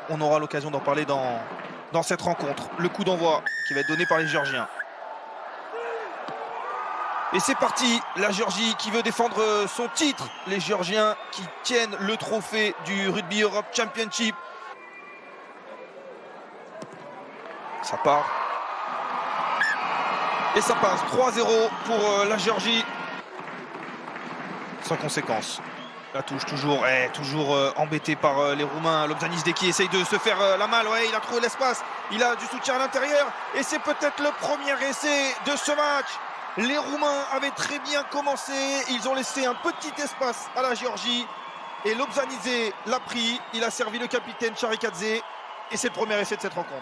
On aura l'occasion d'en parler dans cette rencontre. Le coup d'envoi qui va être donné par les Géorgiens. Et c'est parti, la Géorgie qui veut défendre son titre. Les Géorgiens qui tiennent le trophée du Rugby Europe Championship. Ça part. Et ça passe 3-0 pour la Géorgie. Sans conséquence. La touche toujours embêté par les Roumains. Lobzanidze qui essaye de se faire la malle. Ouais, il a trouvé l'espace. Il a du soutien à l'intérieur. Et c'est peut-être le premier essai de ce match. Les Roumains avaient très bien commencé. Ils ont laissé un petit espace à la Géorgie. Et Lobzanidze l'a pris. Il a servi le capitaine Charikadze. Et c'est le premier essai de cette rencontre.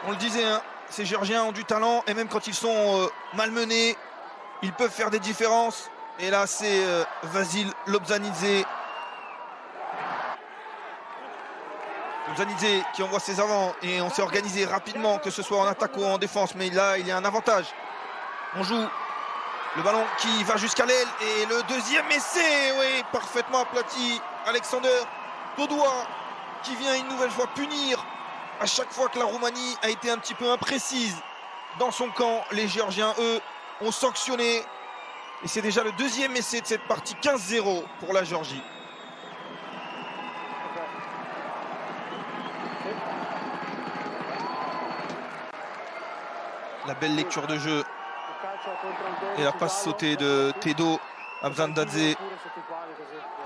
On le disait, hein, ces Géorgiens ont du talent. Et même quand ils sont malmenés, ils peuvent faire des différences. Et là, c'est Vasil Lobzanidze. Lobzanidze qui envoie ses avants. Et on s'est organisé rapidement, que ce soit en attaque ou en défense. Mais là, il y a un avantage. On joue le ballon qui va jusqu'à l'aile. Et le deuxième essai, oui, parfaitement aplati. Alexander Todoua qui vient une nouvelle fois punir. À chaque fois que la Roumanie a été un petit peu imprécise dans son camp, les Géorgiens, eux, ont sanctionné. Et c'est déjà le deuxième essai de cette partie, 15-0 pour la Géorgie. La belle lecture de jeu. Et la passe sautée de Tedo Abzandadze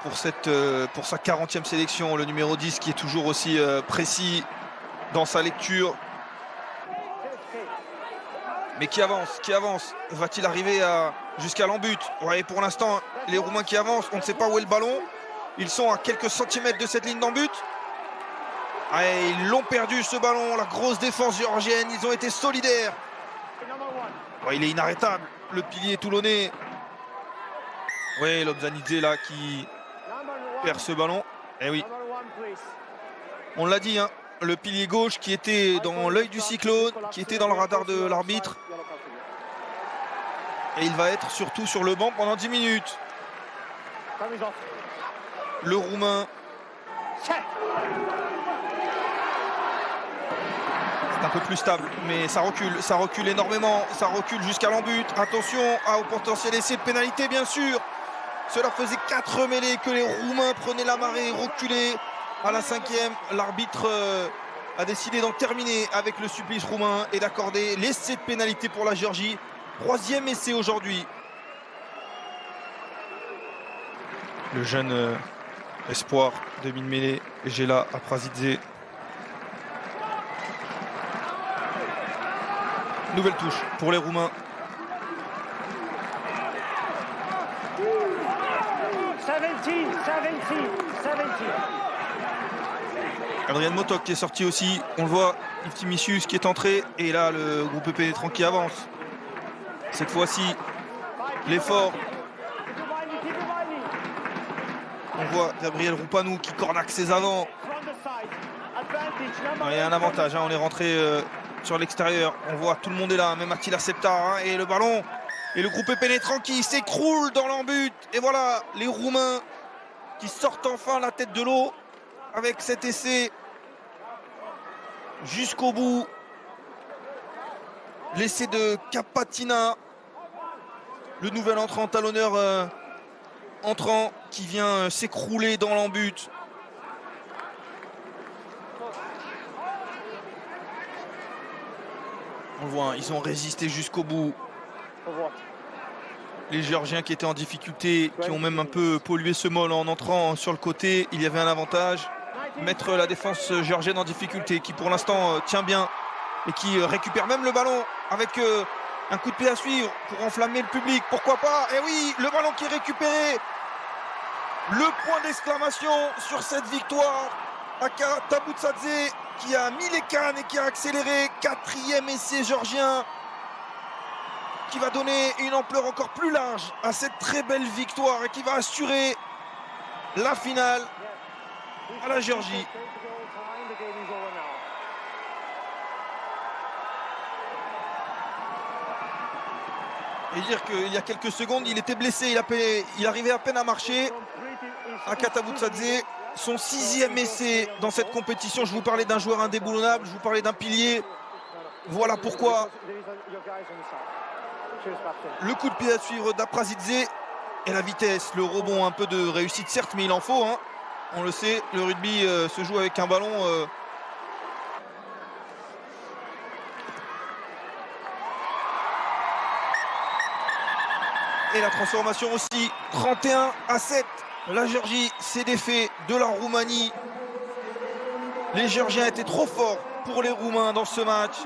pour sa 40e sélection. Le numéro 10 qui est toujours aussi précis dans sa lecture, mais qui avance. Va-t-il arriver jusqu'à l'en-but? Ouais, pour l'instant, les Roumains qui avancent, on ne sait pas où est le ballon. Ils sont à quelques centimètres de cette ligne d'en-but. Ouais, ils l'ont perdu ce ballon, la grosse défense géorgienne, ils ont été solidaires. Ouais, il est inarrêtable, le pilier toulonnais. Ouais, Lobzanidze là qui perd ce ballon. Eh oui, on l'a dit, hein. Le pilier gauche qui était dans l'œil du cyclone, qui était dans le radar de l'arbitre. Et il va être surtout sur le banc pendant 10 minutes. Le Roumain. C'est un peu plus stable, mais ça recule énormément. Ça recule jusqu'à l'en-but. Attention au potentiel essai de pénalité, bien sûr. Cela faisait 4 mêlées que les Roumains prenaient la marée, reculaient. À la 5e, l'arbitre a décidé d'en terminer avec le supplice roumain et d'accorder l'essai de pénalité pour la Géorgie. 3e essai aujourd'hui. Le jeune espoir de mine-mêlée, Gela Aprazidze. Nouvelle touche pour les Roumains. Adrien Motok qui est sorti aussi, on le voit, Iftimisius qui est entré, et là le groupe pénétrant qui avance. Cette fois-ci, l'effort. On voit Gabriel Roupanou qui cornaque ses avants. Il y a un avantage, hein, on est rentré sur l'extérieur, on voit tout le monde est là, même Attila Septa, hein, et le ballon, et le groupe pénétrant qui s'écroule dans l'en-but. Et voilà, les Roumains qui sortent enfin la tête de l'eau avec cet essai jusqu'au bout. L'essai de Kapatina, le nouvel entrant talonneur entrant qui vient s'écrouler dans l'en-but. On le voit, hein, ils ont résisté jusqu'au bout. Les Géorgiens qui étaient en difficulté, qui ont même un peu pollué ce mol en entrant sur le côté. Il y avait un avantage. Mettre la défense géorgienne en difficulté, qui pour l'instant tient bien et qui récupère même le ballon avec un coup de pied à suivre pour enflammer le public. Pourquoi pas? Et oui, le ballon qui est récupéré. Le point d'exclamation sur cette victoire. Akara Tabutsadze qui a mis les cannes et qui a accéléré. 4e essai géorgien qui va donner une ampleur encore plus large à cette très belle victoire et qui va assurer la finale à la Géorgie. Et dire qu'il y a quelques secondes, il était blessé, il arrivait à peine à marcher. Akata Butsadze, son 6e essai dans cette compétition. Je vous parlais d'un joueur indéboulonnable, je vous parlais d'un pilier. Voilà pourquoi le coup de pied à suivre d'Aprazidze et la vitesse, le rebond, un peu de réussite certes, mais il en faut, hein. On le sait, le rugby se joue avec un ballon. Et la transformation aussi, 31-7. La Géorgie s'est défait de la Roumanie. Les Géorgiens étaient trop forts pour les Roumains dans ce match.